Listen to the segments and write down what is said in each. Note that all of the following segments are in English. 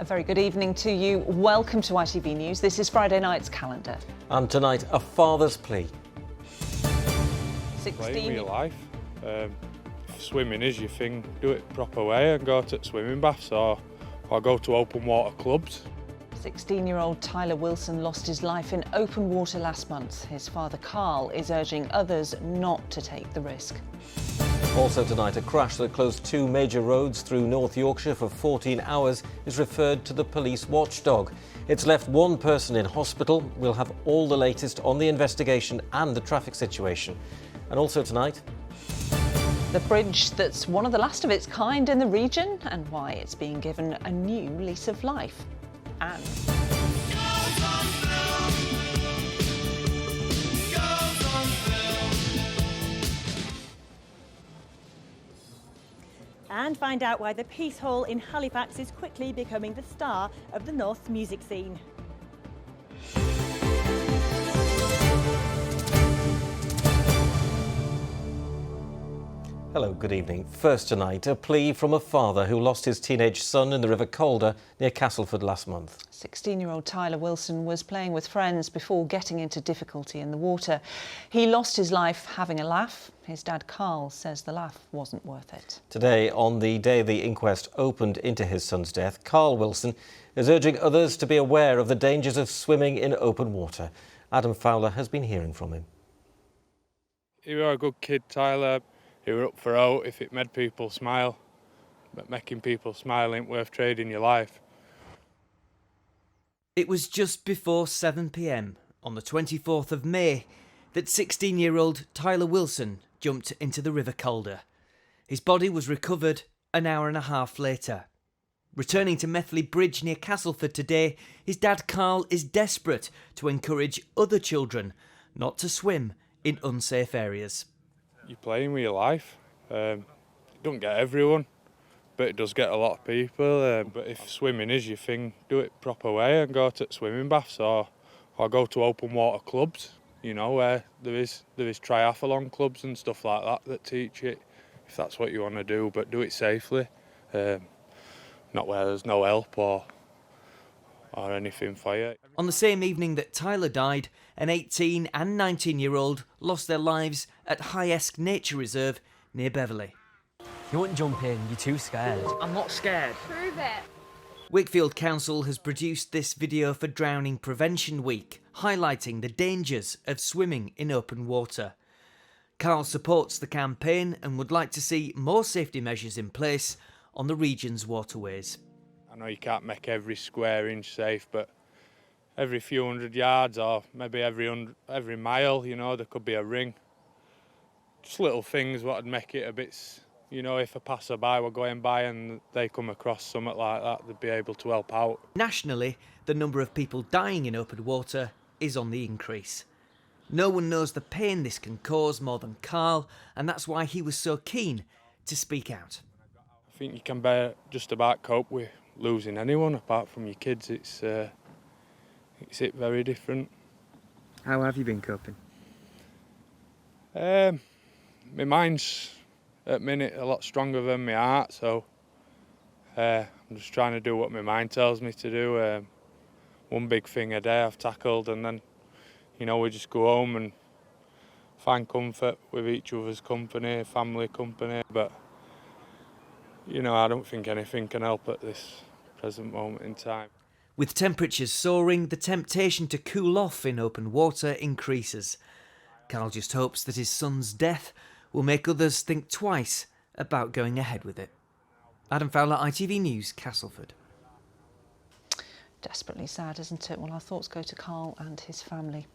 A very good evening to you. Welcome to ITV News. This is Friday night's calendar. And tonight, a father's plea. 16. Playing with your life. If swimming is your thing, do it proper way and go to swimming baths or go to open water clubs. 16-year-old Tyler Wilson lost his life in open water last month. His father Carl is urging others not to take the risk. Also tonight, a crash that closed two major roads through North Yorkshire for 14 hours is referred to the police watchdog. It's left one person in hospital. We'll have all the latest on the investigation and the traffic situation. And also tonight, the bridge that's one of the last of its kind in the region and why it's being given a new lease of life. And find out why the Peace Hall in Halifax is quickly becoming the star of the North's music scene. hello, good evening. First tonight, a plea from a father who lost his teenage son in the River Calder near Castleford last month. 16-year-old Tyler Wilson was playing with friends before getting into difficulty in the water. He lost his life having a laugh. His dad Carl says the laugh wasn't worth it. Today, on the day the inquest opened into his son's death, Carl Wilson is urging others to be aware of the dangers of swimming in open water. Adam Fowler has been hearing from him. You were a good kid, Tyler. You were up for out if it made people smile. But making people smile ain't worth trading your life. It was just before 7 p.m. on the 24th of May that 16-year-old Tyler Wilson jumped into the River Calder. His body was recovered an hour and a half later. Returning to Methley Bridge near Castleford today, his dad Carl is desperate to encourage other children not to swim in unsafe areas. You're playing with your life. It don't get everyone, but it does get a lot of people. But if swimming is your thing, do it proper way and go to swimming baths or go to open water clubs. You know, where there is triathlon clubs and stuff like that teach it, if that's what you want to do, but do it safely. Not where there's no help or anything for you. On the same evening that Tyler died, an 18 and 19-year-old lost their lives at High Esk Nature Reserve near Beverley. You wouldn't jump in, you're too scared. I'm not scared. Prove it. Wakefield Council has produced this video for Drowning Prevention Week, highlighting the dangers of swimming in open water. Carl supports the campaign and would like to see more safety measures in place on the region's waterways. I know you can't make every square inch safe, but every few hundred yards or maybe every mile, you know, there could be a ring. Just little things what would make it a bit, you know, if a passerby were going by and they come across something like that, they'd be able to help out. Nationally, the number of people dying in open water is on the increase. No one knows the pain this can cause more than Carl, and that's why he was so keen to speak out. I think you can just about cope with losing anyone apart from your kids. It's very different. How have you been coping? My mind's at the minute a lot stronger than my heart, so I'm just trying to do what my mind tells me to do. One big thing a day I've tackled, and then, you know, we just go home and find comfort with each other's company, family company. But, you know, I don't think anything can help at this present moment in time. With temperatures soaring, the temptation to cool off in open water increases. Carl just hopes that his son's death will make others think twice about going ahead with it. Adam Fowler, ITV News, Castleford. Desperately sad, isn't it? Well, our thoughts go to Carl and his family.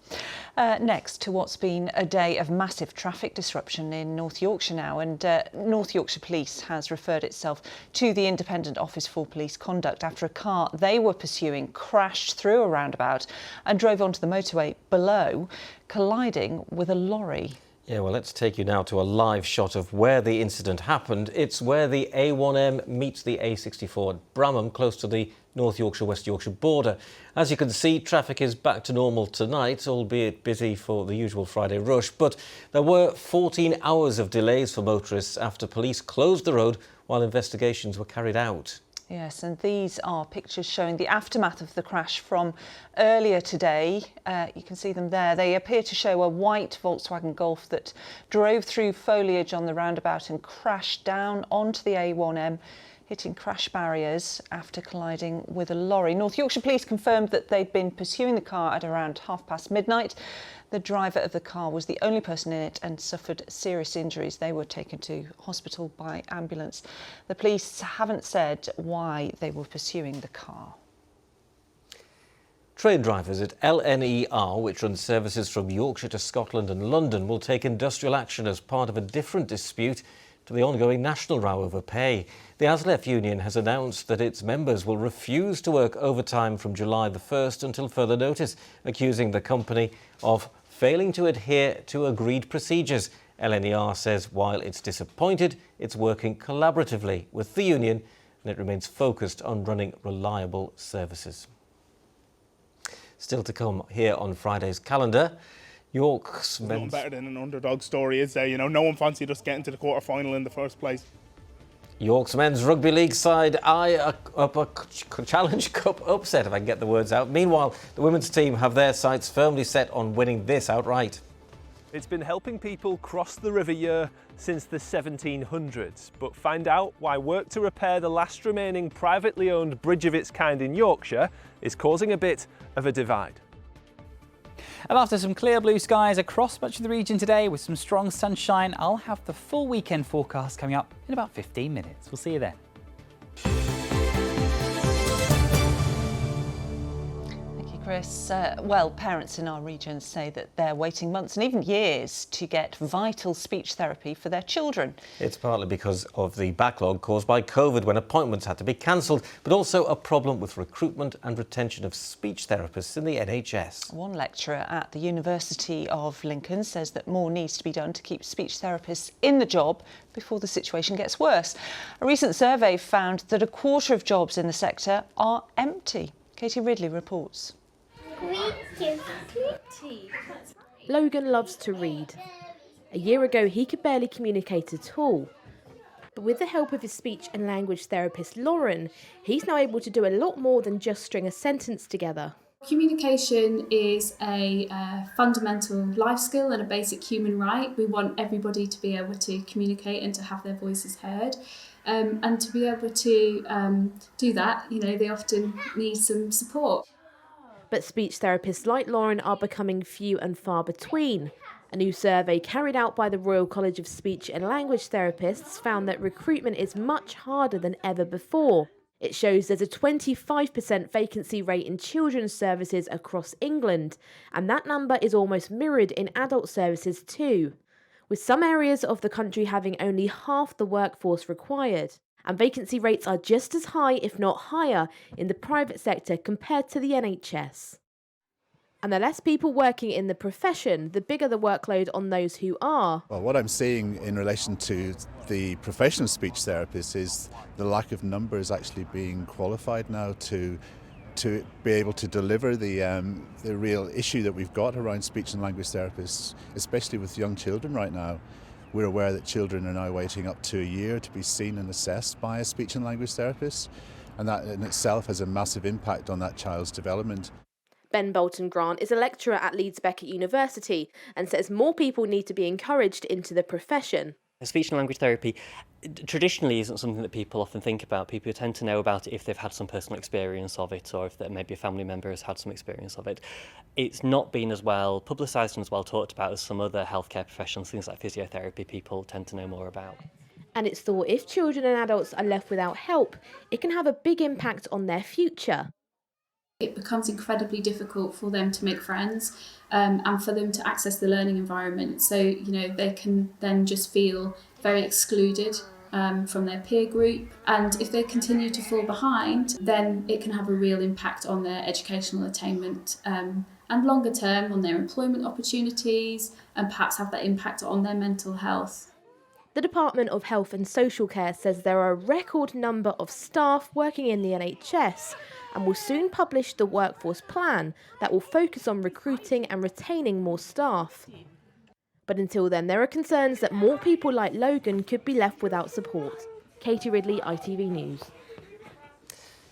Next, to what's been a day of massive traffic disruption in North Yorkshire now, and North Yorkshire Police has referred itself to the Independent Office for Police Conduct after a car they were pursuing crashed through a roundabout and drove onto the motorway below, colliding with a lorry. Yeah, well, let's take you now to a live shot of where the incident happened. It's where the A1M meets the A64 at Bramham, close to the North Yorkshire-West Yorkshire border. As you can see, traffic is back to normal tonight, albeit busy for the usual Friday rush. But there were 14 hours of delays for motorists after police closed the road while investigations were carried out. Yes, and these are pictures showing the aftermath of the crash from earlier today. You can see them there. They appear to show a white Volkswagen Golf that drove through foliage on the roundabout and crashed down onto the A1M, hitting crash barriers after colliding with a lorry. North Yorkshire Police confirmed that they'd been pursuing the car at around midnight. The driver of the car was the only person in it and suffered serious injuries. They were taken to hospital by ambulance. The police haven't said why they were pursuing the car. Train drivers at LNER, which runs services from Yorkshire to Scotland and London, will take industrial action as part of a different dispute to the ongoing national row over pay. The ASLEF union has announced that its members will refuse to work overtime from July the 1st until further notice, accusing the company of failing to adhere to agreed procedures. LNER says while it's disappointed, it's working collaboratively with the union and it remains focused on running reliable services. Still to come here on Friday's calendar, York's men's... Nothing better than an underdog story, is there? You know, no one fancied us getting to the quarter-final in the first place. York's men's rugby league side eye up a Challenge Cup upset, if I can get the words out. Meanwhile, the women's team have their sights firmly set on winning this outright. It's been helping people cross the River Yure since the 1700s, but find out why work to repair the last remaining privately owned bridge of its kind in Yorkshire is causing a bit of a divide. And after some clear blue skies across much of the region today with some strong sunshine, I'll have the full weekend forecast coming up in about 15 minutes. We'll see you then. Chris, well, parents in our region say that they're waiting months and even years to get vital speech therapy for their children. It's partly because of the backlog caused by COVID when appointments had to be cancelled, but also a problem with recruitment and retention of speech therapists in the NHS. One lecturer at the University of Lincoln says that more needs to be done to keep speech therapists in the job before the situation gets worse. A recent survey found that a quarter of jobs in the sector are empty. Katie Ridley reports. Logan loves to read. A year ago, he could barely communicate at all. But with the help of his speech and language therapist, Lauren, he's now able to do a lot more than just string a sentence together. Communication is a fundamental life skill and a basic human right. We want everybody to be able to communicate and to have their voices heard. And to be able to do that, you know, they often need some support. But speech therapists like Lauren are becoming few and far between. A new survey carried out by the Royal College of Speech and Language Therapists found that recruitment is much harder than ever before. It shows there's a 25% vacancy rate in children's services across England, and that number is almost mirrored in adult services too, with some areas of the country having only half the workforce required. And vacancy rates are just as high, if not higher, in the private sector compared to the NHS. And the less people working in the profession, the bigger the workload on those who are. Well, what I'm seeing in relation to the professional speech therapists is the lack of numbers actually being qualified now to be able to deliver the real issue that we've got around speech and language therapists, especially with young children right now. We're aware that children are now waiting up to a year to be seen and assessed by a speech and language therapist, and that in itself has a massive impact on that child's development. Ben Bolton-Grant is a lecturer at Leeds Beckett University and says more people need to be encouraged into the profession. Speech and language therapy traditionally isn't something that people often think about. People tend to know about it if they've had some personal experience of it, or if maybe a family member has had some experience of it. It's not been as well publicised and as well talked about as some other healthcare professions. Things like physiotherapy people tend to know more about. And it's thought if children and adults are left without help, it can have a big impact on their future. It becomes incredibly difficult for them to make friends and for them to access the learning environment. So, you know, they can then just feel very excluded from their peer group. And if they continue to fall behind, then it can have a real impact on their educational attainment and longer term on their employment opportunities, and perhaps have that impact on their mental health. The Department of Health and Social Care says there are a record number of staff working in the NHS and will soon publish the workforce plan that will focus on recruiting and retaining more staff. But until then, there are concerns that more people like Logan could be left without support. Katie Ridley, ITV News.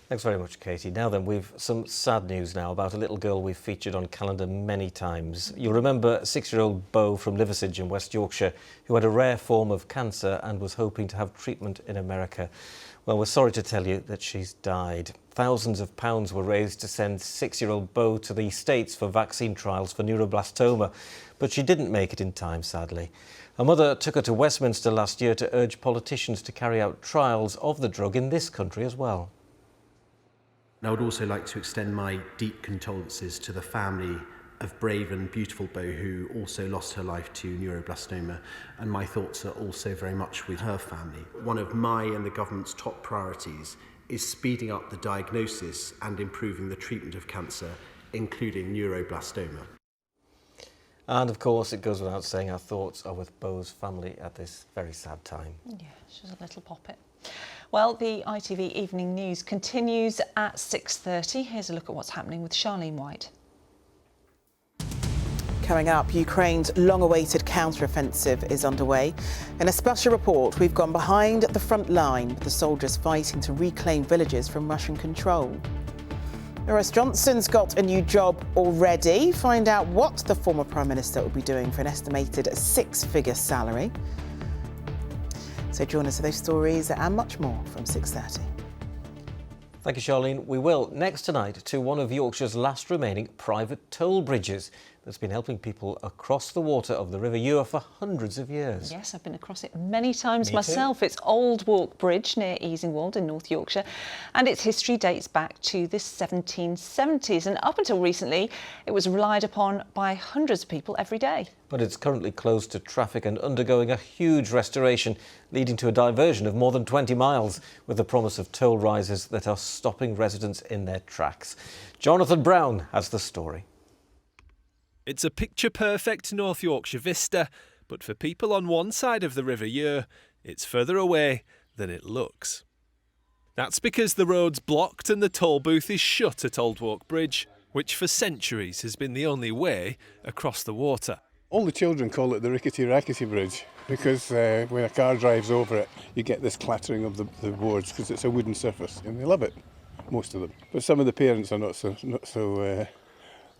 Thanks very much, Katie. Now then, we've some sad news now about a little girl we've featured on Calendar many times. You'll remember 6-year-old Beau from Liversedge in West Yorkshire, who had a rare form of cancer and was hoping to have treatment in America. Well, we're sorry to tell you that she's died. Thousands of pounds were raised to send 6-year-old Beau to the States for vaccine trials for neuroblastoma, but she didn't make it in time, sadly. Her mother took her to Westminster last year to urge politicians to carry out trials of the drug in this country as well. I would also like to extend my deep condolences to the family of brave and beautiful Beau, who also lost her life to neuroblastoma, and my thoughts are also very much with her family. One of my and the government's top priorities is speeding up the diagnosis and improving the treatment of cancer, including neuroblastoma. And of course, it goes without saying our thoughts are with Beau's family at this very sad time. Yeah, she's a little poppet. Well, the ITV Evening News continues at 6:30. Here's a look at what's happening with Charlene White. Coming up, Ukraine's long-awaited counter-offensive is underway. In a special report, we've gone behind the front line with the soldiers fighting to reclaim villages from Russian control. Boris Johnson's got a new job already. Find out what the former Prime Minister will be doing for an estimated 6-figure salary. So join us for those stories and much more from 6:30. Thank you, Charlene. We will next tonight to one of Yorkshire's last remaining private toll bridges that's been helping people across the water of the River Ure for hundreds of years. Yes, I've been across it many times Me myself. too. It's Old Walk Bridge near Easingwold in North Yorkshire, and its history dates back to the 1770s. And up until recently, it was relied upon by hundreds of people every day. But it's currently closed to traffic and undergoing a huge restoration, leading to a diversion of more than 20 miles, with the promise of toll rises that are stopping residents in their tracks. Jonathan Brown has the story. It's a picture-perfect North Yorkshire vista, but for people on one side of the River Ure, it's further away than it looks. That's because the road's blocked and the toll booth is shut at Old Walk Bridge, which for centuries has been the only way across the water. All the children call it the rickety-rackety bridge because when a car drives over it, you get this clattering of the boards because it's a wooden surface, and they love it, most of them. But some of the parents are not so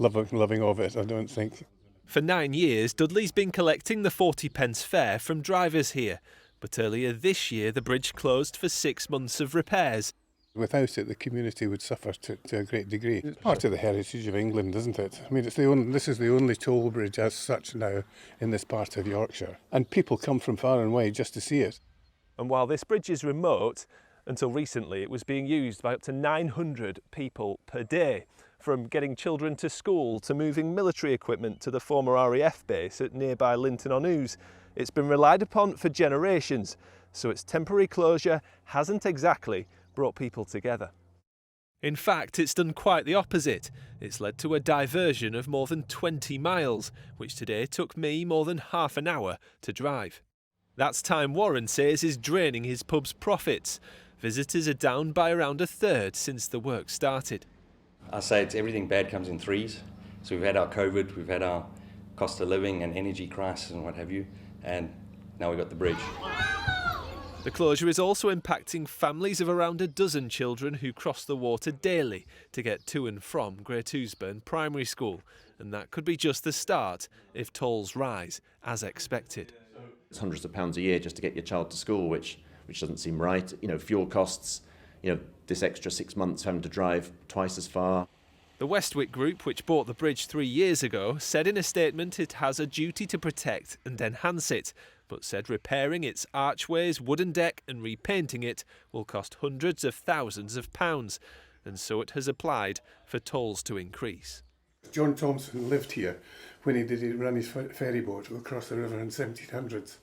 loving of it, I don't think. For 9 years, Dudley's been collecting the 40p fare from drivers here, but earlier this year the bridge closed for 6 months of repairs. Without it, the community would suffer to a great degree. It's part of the heritage of England, isn't it? I mean, this is the only toll bridge as such now in this part of Yorkshire, and people come from far and wide just to see it. And while this bridge is remote, until recently it was being used by up to 900 people per day. From getting children to school to moving military equipment to the former RAF base at nearby Linton-on-Ouse. It's been relied upon for generations, so its temporary closure hasn't exactly brought people together. In fact, it's done quite the opposite. It's led to a diversion of more than 20 miles, which today took me more than half an hour to drive. That's time Warren says is draining his pub's profits. Visitors are down by around a third since the work started. I say it's everything bad comes in threes. So we've had our COVID, we've had our cost of living and energy crisis and what have you, and now we've got the bridge. The closure is also impacting families of around a dozen children who cross the water daily to get to and from Great Ousburn Primary School, and that could be just the start if tolls rise as expected. It's hundreds of pounds a year just to get your child to school, which doesn't seem right. You know, fuel costs, this extra 6 months having to drive twice as far. The Westwick Group, which bought the bridge 3 years ago, said in a statement it has a duty to protect and enhance it, but said repairing its archways, wooden deck and repainting it will cost hundreds of thousands of pounds, and so it has applied for tolls to increase. John Thompson lived here when he ran his ferry boat across the river in the 1700s.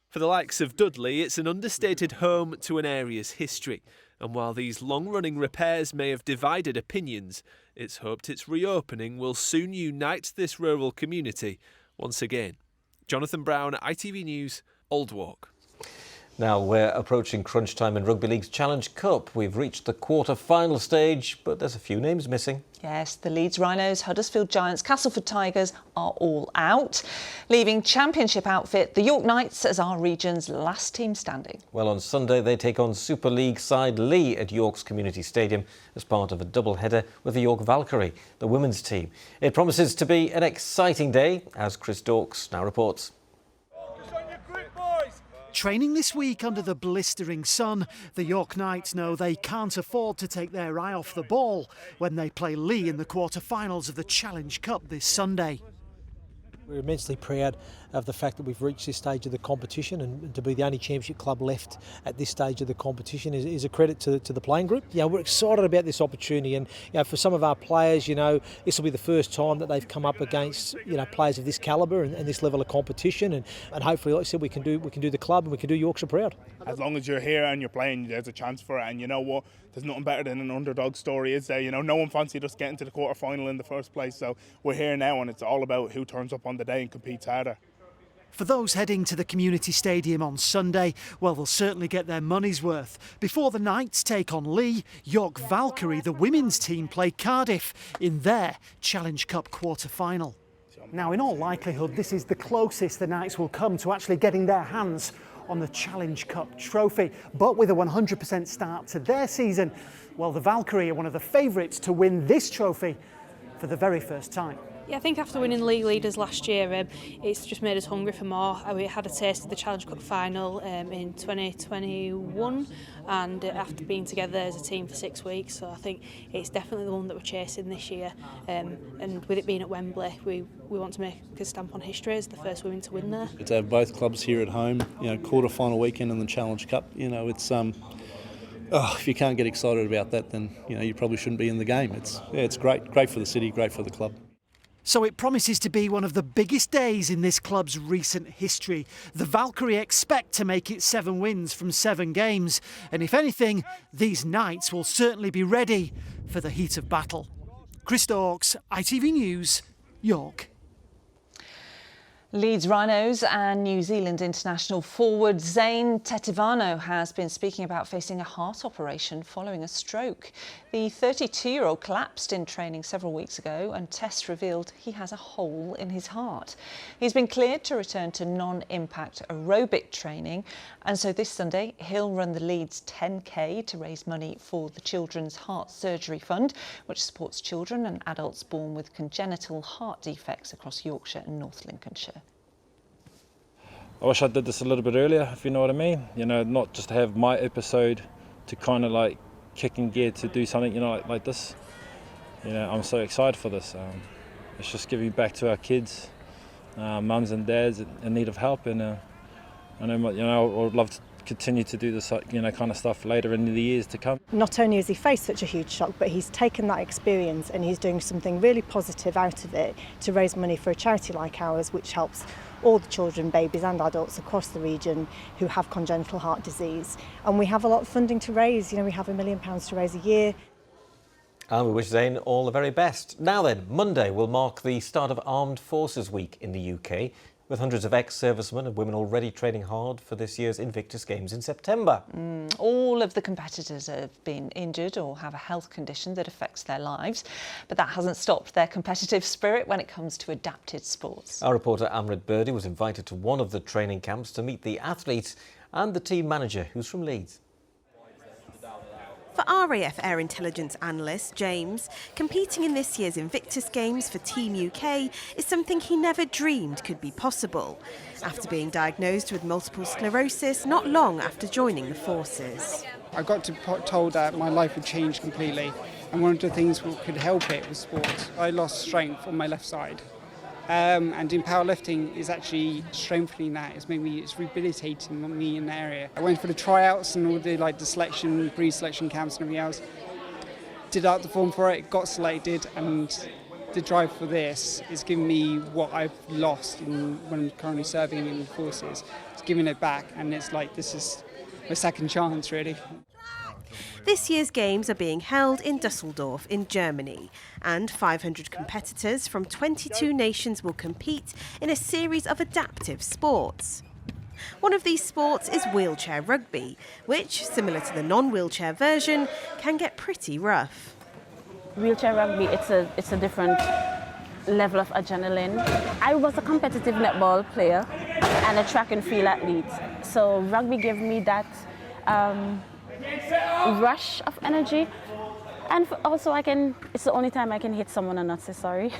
For the likes of Dudley, it's an understated home to an area's history. And while these long-running repairs may have divided opinions, it's hoped its reopening will soon unite this rural community once again. Jonathan Brown, ITV News, Old Walk. Now we're approaching crunch time in Rugby League's Challenge Cup. We've reached the quarter-final stage, but there's a few names missing. Yes, the Leeds Rhinos, Huddersfield Giants, Castleford Tigers are all out, leaving Championship outfit the York Knights as our region's last team standing. Well, on Sunday they take on Super League side Lee at York's Community Stadium as part of a double-header with the York Valkyrie, the women's team. It promises to be an exciting day, as Chris Dawkes now reports. Training this week under the blistering sun, the York Knights know they can't afford to take their eye off the ball when they play Lee in the quarter-finals of the Challenge Cup this Sunday. We're immensely proud of the fact that we've reached this stage of the competition, and to be the only championship club left at this stage of the competition is a credit to the playing group. We're excited about this opportunity, and for some of our players, this will be the first time that they've come up against players of this calibre and this level of competition, and hopefully, like I said, we can do the club and we can do Yorkshire proud. As long as you're here and you're playing, there's a chance for it, and you know what? There's nothing better than an underdog story, is there? No one fancied us getting to the quarter-final in the first place, so we're here now, and it's all about who turns up on the day and competes harder. For those heading to the Community Stadium on Sunday, well, they'll certainly get their money's worth. Before the Knights take on Lee, York Valkyrie, the women's team, play Cardiff in their Challenge Cup quarter-final. Now, in all likelihood, this is the closest the Knights will come to actually getting their hands on the Challenge Cup trophy. But with a 100% start to their season, well, the Valkyrie are one of the favourites to win this trophy for the very first time. Yeah, I think after winning league leaders last year, it's just made us hungry for more. We had a taste of the Challenge Cup final in 2021, and after being together as a team for 6 weeks, so I think it's definitely the one that we're chasing this year. And with it being at Wembley, we want to make a stamp on history as the first women to win there. To have both clubs here at home, quarter-final weekend in the Challenge Cup, it's if you can't get excited about that, then you probably shouldn't be in the game. It's great for the city, great for the club. So it promises to be one of the biggest days in this club's recent history. The Valkyrie expect to make it 7 wins from 7 games. And if anything, these Knights will certainly be ready for the heat of battle. Chris Dawkes, ITV News, York. Leeds Rhinos and New Zealand international forward Zane Tetivano has been speaking about facing a heart operation following a stroke. The 32-year-old collapsed in training several weeks ago, and tests revealed he has a hole in his heart. He's been cleared to return to non-impact aerobic training, and so this Sunday he'll run the Leeds 10K to raise money for the Children's Heart Surgery Fund, which supports children and adults born with congenital heart defects across Yorkshire and North Lincolnshire. I wish I did this a little bit earlier, if you know what I mean. Not just to have my episode to kind of like kick in gear to do something, like this. I'm so excited for this. It's just giving back to our kids, mums and dads in need of help, and I would love to continue to do this, kind of stuff later in the years to come. Not only has he faced such a huge shock, but he's taken that experience and he's doing something really positive out of it to raise money for a charity like ours, which helps all the children, babies and adults across the region who have congenital heart disease. And we have a lot of funding to raise. We have £1 million to raise a year. And we wish Zane all the very best. Now then, Monday will mark the start of Armed Forces Week in the UK, with hundreds of ex-servicemen and women already training hard for this year's Invictus Games in September. All of the competitors have been injured or have a health condition that affects their lives, but that hasn't stopped their competitive spirit when it comes to adapted sports. Our reporter Amrit Birdie was invited to one of the training camps to meet the athletes and the team manager, who's from Leeds. For RAF Air Intelligence Analyst James, competing in this year's Invictus Games for Team UK is something he never dreamed could be possible, after being diagnosed with multiple sclerosis not long after joining the forces. I got told that my life would change completely, and one of the things that could help it was sport. I lost strength on my left side. And in powerlifting is actually strengthening that. It's rehabilitating me in the area. I went for the tryouts and all the selection, pre-selection camps and everything else. Did out the form for it, got selected, and the drive for this is giving me what I've lost when I'm currently serving in the forces. It's giving it back, and it's like this is my second chance, really. This year's games are being held in Dusseldorf in Germany, and 500 competitors from 22 nations will compete in a series of adaptive sports. One of these sports is wheelchair rugby, which, similar to the non-wheelchair version, can get pretty rough. Wheelchair rugby, it's a different level of adrenaline. I was a competitive netball player and a track and field athlete, so rugby gave me that rush of energy, and also it's the only time I can hit someone and not say sorry.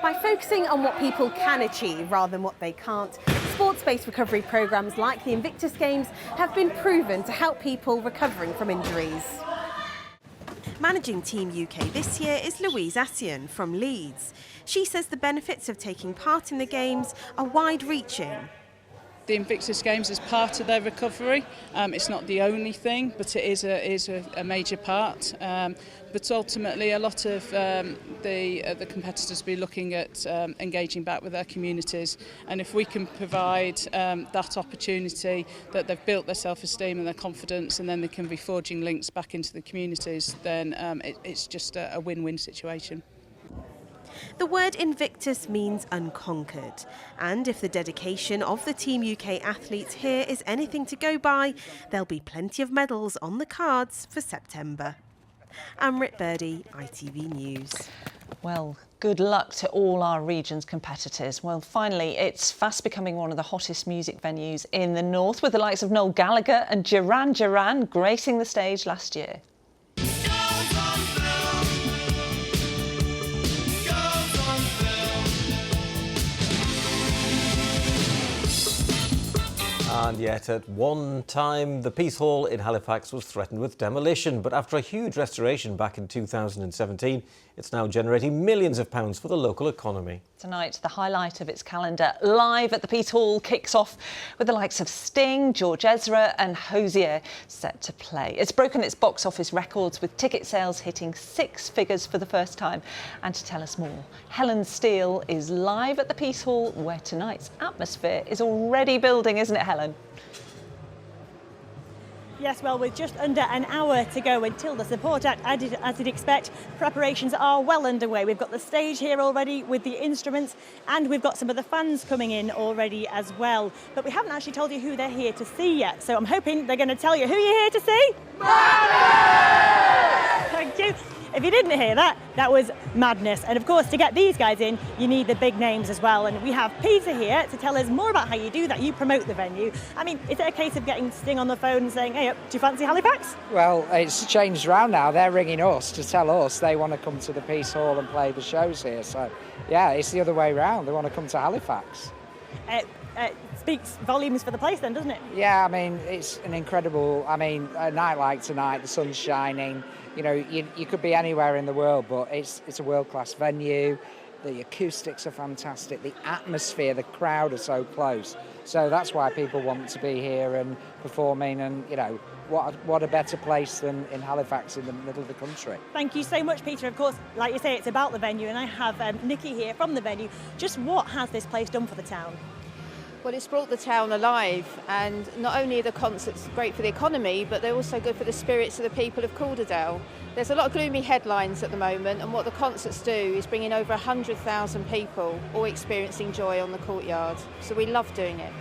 By focusing on what people can achieve rather than what they can't, sports-based recovery programmes like the Invictus Games have been proven to help people recovering from injuries. Managing Team UK this year is Louise Assian from Leeds. She says the benefits of taking part in the Games are wide-reaching. The Invictus Games is part of their recovery. It's not the only thing, but it is a major part. But ultimately, a lot of the competitors will be looking at engaging back with their communities. And if we can provide that opportunity, that they've built their self-esteem and their confidence, and then they can be forging links back into the communities, then it's just a win-win situation. The word Invictus means unconquered, and if the dedication of the Team UK athletes here is anything to go by, there'll be plenty of medals on the cards for September. Amrit Birdie, ITV News. Well, good luck to all our region's competitors. Well, finally, it's fast becoming one of the hottest music venues in the north, with the likes of Noel Gallagher and Duran Duran gracing the stage last year. And yet, at one time, the Peace Hall in Halifax was threatened with demolition. But after a huge restoration back in 2017, it's now generating millions of pounds for the local economy. Tonight, the highlight of its calendar, live at the Peace Hall, kicks off with the likes of Sting, George Ezra and Hosier set to play. It's broken its box office records, with ticket sales hitting 6 figures for the first time. And to tell us more, Helen Steele is live at the Peace Hall, where tonight's atmosphere is already building, isn't it, Helen? Yes, well, with just under an hour to go until the support act, as you'd expect, preparations are well underway. We've got the stage here already with the instruments, and we've got some of the fans coming in already as well. But we haven't actually told you who they're here to see yet, so I'm hoping they're going to tell you who you're here to see. Thank you. If you didn't hear that, that was madness. And of course, to get these guys in, you need the big names as well. And we have Peter here to tell us more about how you do that. You promote the venue. I mean, is it a case of getting Sting on the phone and saying, hey, do you fancy Halifax? Well, it's changed around now. They're ringing us to tell us they want to come to the Peace Hall and play the shows here. So, yeah, it's the other way around. They want to come to Halifax. Speaks volumes for the place then, doesn't it? Yeah, I mean, it's an incredible, a night like tonight, the sun's shining. You know, you could be anywhere in the world, but it's a world-class venue. The acoustics are fantastic. The atmosphere, the crowd are so close. So that's why people want to be here and performing. And, you know, what a better place than in Halifax in the middle of the country. Thank you so much, Peter. Of course, like you say, it's about the venue, and I have Nikki here from the venue. Just what has this place done for the town? Well, it's brought the town alive, and not only are the concerts great for the economy, but they're also good for the spirits of the people of Calderdale. There's a lot of gloomy headlines at the moment, and what the concerts do is bring in over 100,000 people, all experiencing joy on the courtyard. So we love doing it.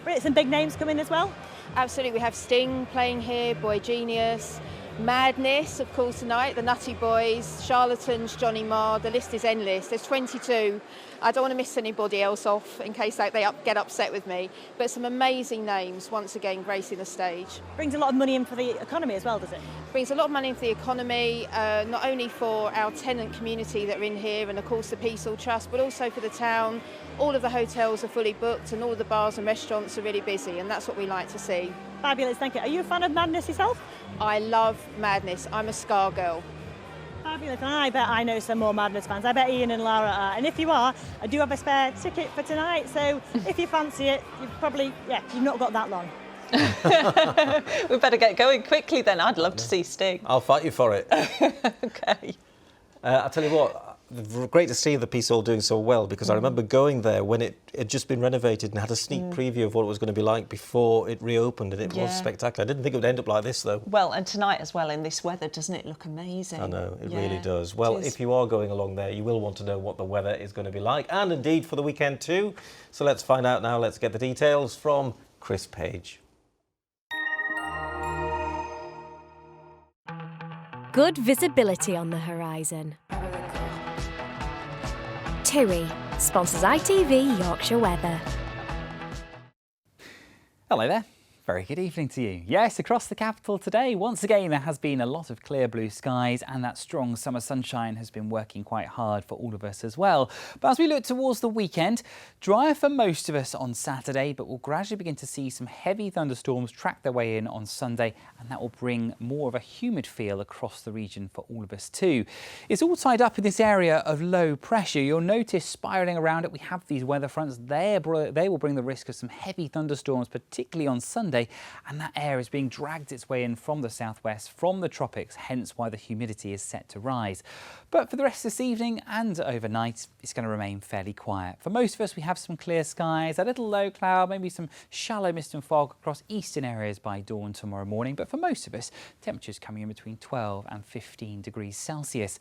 Brilliant. Some big names come in as well? Absolutely. We have Sting playing here, Boy Genius, Madness, of course, tonight, the Nutty Boys, Charlatans, Johnny Marr. The list is endless. There's 22. I don't want to miss anybody else off in case they get upset with me. But some amazing names, once again, gracing the stage. Brings a lot of money in for the economy as well, does it? Brings a lot of money in for the economy, not only for our tenant community that are in here and, of course, the Peace Hall Trust, but also for the town. All of the hotels are fully booked and all of the bars and restaurants are really busy, and that's what we like to see. Fabulous, thank you. Are you a fan of Madness yourself? I love Madness. I'm a Scar girl. Fabulous, and I bet I know some more Madness fans. I bet Ian and Lara are. And if you are, I do have a spare ticket for tonight, so if you fancy it, you've not got that long. We better get going quickly then. I'd love to see Sting. I'll fight you for it. OK. I'll tell you what, great to see the piece all doing so well, because I remember going there when it had just been renovated and had a sneak preview of what it was going to be like before it reopened, and it was spectacular. I didn't think it would end up like this, though. Well, and tonight as well, in this weather, doesn't it look amazing? I know, it really does. Well, if you are going along there, you will want to know what the weather is going to be like, and indeed for the weekend too. So let's find out now. Let's get the details from Chris Page. Good visibility on the horizon. TUI sponsors ITV Yorkshire Weather. Hello there. Very good evening to you. Yes, across the capital today, once again, there has been a lot of clear blue skies, and that strong summer sunshine has been working quite hard for all of us as well. But as we look towards the weekend, drier for most of us on Saturday, but we'll gradually begin to see some heavy thunderstorms track their way in on Sunday, and that will bring more of a humid feel across the region for all of us too. It's all tied up in this area of low pressure. You'll notice spiralling around it, we have these weather fronts. They will bring the risk of some heavy thunderstorms, particularly on Sunday. And that air is being dragged its way in from the southwest, from the tropics, hence why the humidity is set to rise. But for the rest of this evening and overnight, it's going to remain fairly quiet. For most of us, we have some clear skies, a little low cloud, maybe some shallow mist and fog across eastern areas by dawn tomorrow morning. But for most of us, temperatures coming in between 12 and 15 degrees Celsius.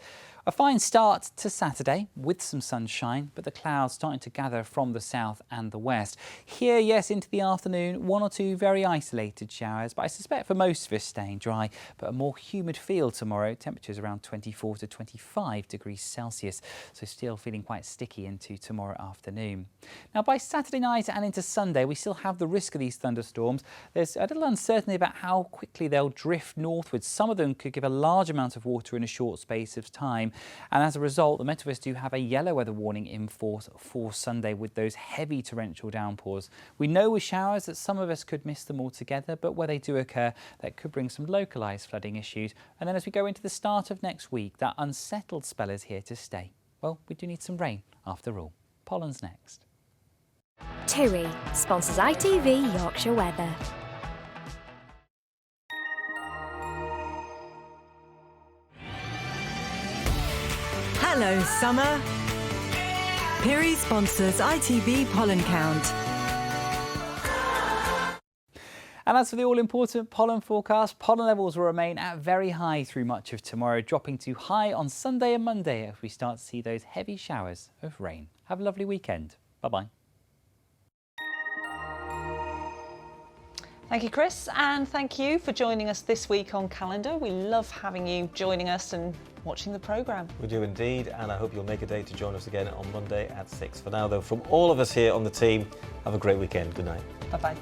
A fine start to Saturday with some sunshine, but the clouds starting to gather from the south and the west. Here, yes, into the afternoon, one or two very isolated showers, but I suspect for most of us staying dry, but a more humid feel tomorrow. Temperatures around 24 to 25 degrees Celsius, so still feeling quite sticky into tomorrow afternoon. Now, by Saturday night and into Sunday, we still have the risk of these thunderstorms. There's a little uncertainty about how quickly they'll drift northwards. Some of them could give a large amount of water in a short space of time. And as a result, the Met Office do have a yellow weather warning in force for Sunday with those heavy torrential downpours. We know with showers that some of us could miss them altogether, but where they do occur, that could bring some localised flooding issues. And then as we go into the start of next week, that unsettled spell is here to stay. Well, we do need some rain after all. Pollen's next. TUI sponsors ITV Yorkshire Weather. Hello, summer. Piri sponsors ITV Pollen Count. And as for the all-important pollen forecast, pollen levels will remain at very high through much of tomorrow, dropping to high on Sunday and Monday as we start to see those heavy showers of rain. Have a lovely weekend. Bye-bye. Thank you, Chris, and thank you for joining us this week on Calendar. We love having you joining us and watching the programme. We do indeed, and I hope you'll make a day to join us again on Monday at 6. For now, though, from all of us here on the team, have a great weekend. Good night. Bye-bye.